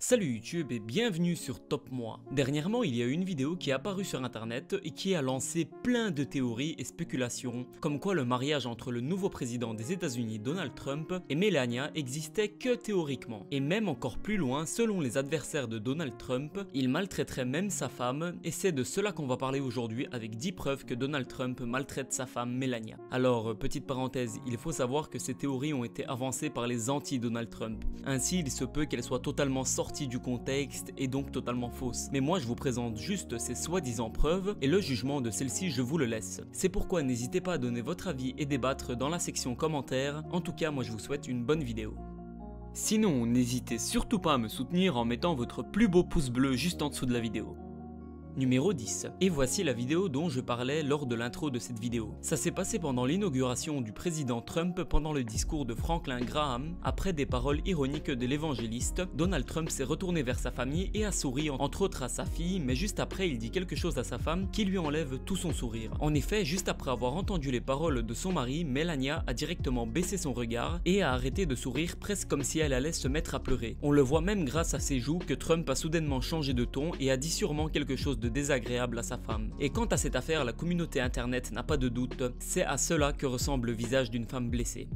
Salut YouTube et bienvenue sur Top Moi. Dernièrement, il y a eu une vidéo qui est apparue sur internet et qui a lancé plein de théories et spéculations, comme quoi le mariage entre le nouveau président des États-Unis Donald Trump et Melania existait que théoriquement. Et même encore plus loin, selon les adversaires de Donald Trump, il maltraiterait même sa femme, et c'est de cela qu'on va parler aujourd'hui avec 10 preuves que Donald Trump maltraite sa femme Melania. Alors, petite parenthèse, il faut savoir que ces théories ont été avancées par les anti-Donald Trump. Ainsi, il se peut qu'elles soient totalement sorties du contexte et donc totalement fausse. Mais moi je vous présente juste ces soi-disant preuves et le jugement de celles-ci je vous le laisse. C'est pourquoi n'hésitez pas à donner votre avis et débattre dans la section commentaires. En tout cas moi je vous souhaite une bonne vidéo. Sinon n'hésitez surtout pas à me soutenir en mettant votre plus beau pouce bleu juste en dessous de la vidéo. Numéro 10. Et voici la vidéo dont je parlais lors de l'intro de cette vidéo. Ça s'est passé pendant l'inauguration du président Trump pendant le discours de Franklin Graham. Après des paroles ironiques de l'évangéliste, Donald Trump s'est retourné vers sa famille et a souri entre autres à sa fille, mais juste après il dit quelque chose à sa femme qui lui enlève tout son sourire. En effet, juste après avoir entendu les paroles de son mari, Melania a directement baissé son regard et a arrêté de sourire presque comme si elle allait se mettre à pleurer. On le voit même grâce à ses joues que Trump a soudainement changé de ton et a dit sûrement quelque chose de désagréable à sa femme. Et quant à cette affaire, la communauté internet n'a pas de doute, c'est à cela que ressemble le visage d'une femme blessée.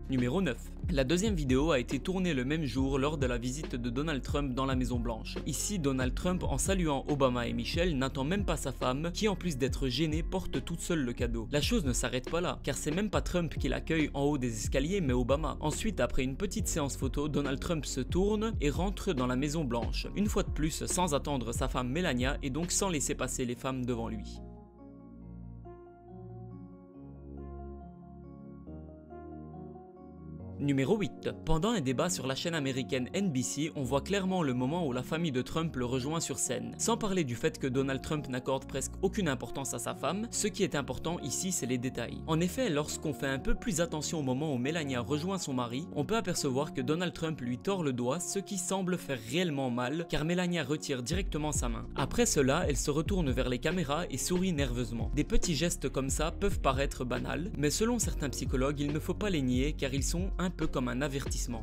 Numéro 9. La deuxième vidéo a été tournée le même jour lors de la visite de Donald Trump dans la Maison Blanche. Ici, Donald Trump, en saluant Obama et Michelle, n'attend même pas sa femme, qui en plus d'être gênée, porte toute seule le cadeau. La chose ne s'arrête pas là, car c'est même pas Trump qui l'accueille en haut des escaliers, mais Obama. Ensuite, après une petite séance photo, Donald Trump se tourne et rentre dans la Maison Blanche. Une fois de plus, sans attendre sa femme Melania, et donc sans laisser passer les femmes devant lui. Numéro 8. Pendant un débat sur la chaîne américaine NBC, on voit clairement le moment où la famille de Trump le rejoint sur scène. Sans parler du fait que Donald Trump n'accorde presque aucune importance à sa femme, ce qui est important ici c'est les détails. En effet, lorsqu'on fait un peu plus attention au moment où Melania rejoint son mari, on peut apercevoir que Donald Trump lui tord le doigt, ce qui semble faire réellement mal, car Melania retire directement sa main. Après cela, elle se retourne vers les caméras et sourit nerveusement. Des petits gestes comme ça peuvent paraître banals, mais selon certains psychologues, il ne faut pas les nier car ils sont un peu comme un avertissement.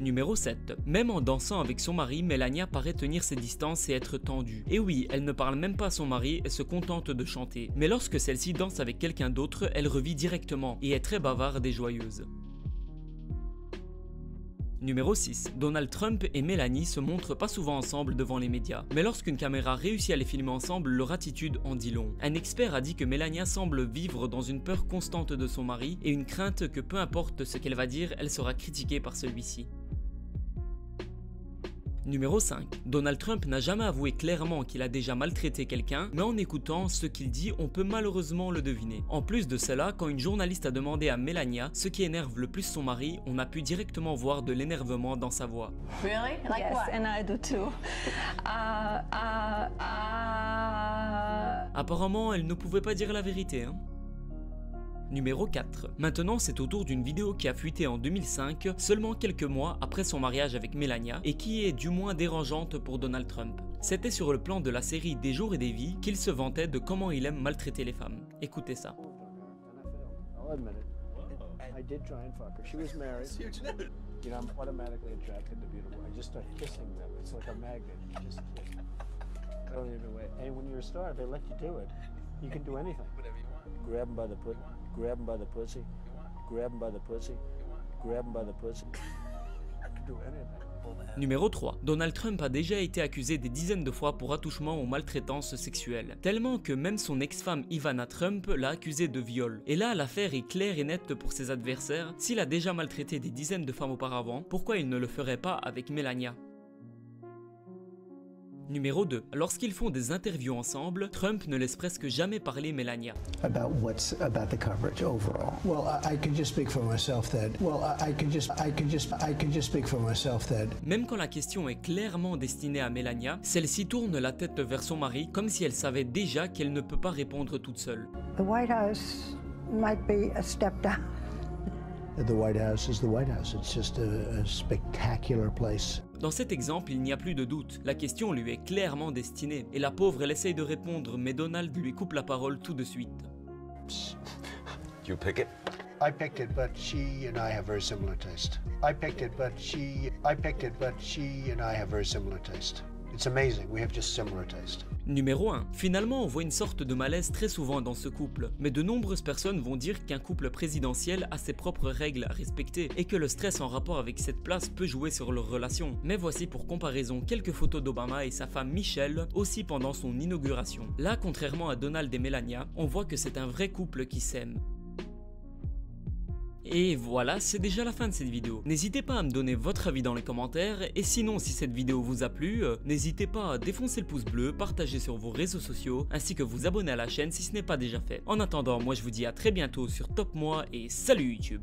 Numéro 7. Même en dansant avec son mari, Melania paraît tenir ses distances et être tendue. Et oui, elle ne parle même pas à son mari et se contente de chanter. Mais lorsque celle-ci danse avec quelqu'un d'autre, elle revit directement et est très bavarde et joyeuse. Numéro 6. Donald Trump et Melanie se montrent pas souvent ensemble devant les médias, mais lorsqu'une caméra réussit à les filmer ensemble, leur attitude en dit long. Un expert a dit que Melania semble vivre dans une peur constante de son mari et une crainte que peu importe ce qu'elle va dire, elle sera critiquée par celui-ci. Numéro 5. Donald Trump n'a jamais avoué clairement qu'il a déjà maltraité quelqu'un, mais en écoutant ce qu'il dit, on peut malheureusement le deviner. En plus de cela, quand une journaliste a demandé à Melania ce qui énerve le plus son mari, on a pu directement voir de l'énervement dans sa voix. Really? Like Yes, what? and I do too. Apparemment, elle ne pouvait pas dire la vérité, hein. Numéro 4. Maintenant, c'est au tour d'une vidéo qui a fuité en 2005, seulement quelques mois après son mariage avec Melania, et qui est du moins dérangeante pour Donald Trump. C'était sur le plan de la série Des jours et des vies qu'il se vantait de comment il aime maltraiter les femmes. Écoutez ça. I'll admit it. I did try and fuck her. She was married. You know, I'm automatically attracted to beautiful. I just start kissing them. It's like a magnet. You just kiss. I don't even wait. And when you're a star, they let you do it. You can do anything. Whatever you want. Grab them by the pussy. Grab them by the pussy. Grab them by the pussy. Grab them by the pussy. I can do anything. Numéro 3. Donald Trump a déjà été accusé des dizaines de fois pour attouchement ou maltraitance sexuelle, tellement que même son ex-femme Ivana Trump l'a accusé de viol. Et là, l'affaire est claire et nette pour ses adversaires. S'il a déjà maltraité des dizaines de femmes auparavant, pourquoi il ne le ferait pas avec Melania ? Numéro 2. Lorsqu'ils font des interviews ensemble, Trump ne laisse presque jamais parler Melania. About the coverage overall. Well, I can just speak for myself that. Well, I can just speak for myself that. Même quand la question est clairement destinée à Melania, celle-ci tourne la tête vers son mari comme si elle savait déjà qu'elle ne peut pas répondre toute seule. The White House might be a step down. The White House is the White House. It's just a spectacular place. Dans cet exemple, il n'y a plus de doute. La question lui est clairement destinée. Et la pauvre, elle essaye de répondre, mais Donald lui coupe la parole tout de suite. You pick it? I picked it, but she and I have very similar taste. I picked it, but she and I have very similar taste. It's amazing, we have just similar taste. Numéro 1. Finalement, on voit une sorte de malaise très souvent dans ce couple, mais de nombreuses personnes vont dire qu'un couple présidentiel a ses propres règles à respecter et que le stress en rapport avec cette place peut jouer sur leur relation. Mais voici pour comparaison quelques photos d'Obama et sa femme Michelle, aussi pendant son inauguration. Là, contrairement à Donald et Melania, on voit que c'est un vrai couple qui s'aime. Et voilà, c'est déjà la fin de cette vidéo. N'hésitez pas à me donner votre avis dans les commentaires, et sinon si cette vidéo vous a plu, n'hésitez pas à défoncer le pouce bleu, partager sur vos réseaux sociaux, ainsi que vous abonner à la chaîne si ce n'est pas déjà fait. En attendant, moi je vous dis à très bientôt sur Top Moi et salut YouTube.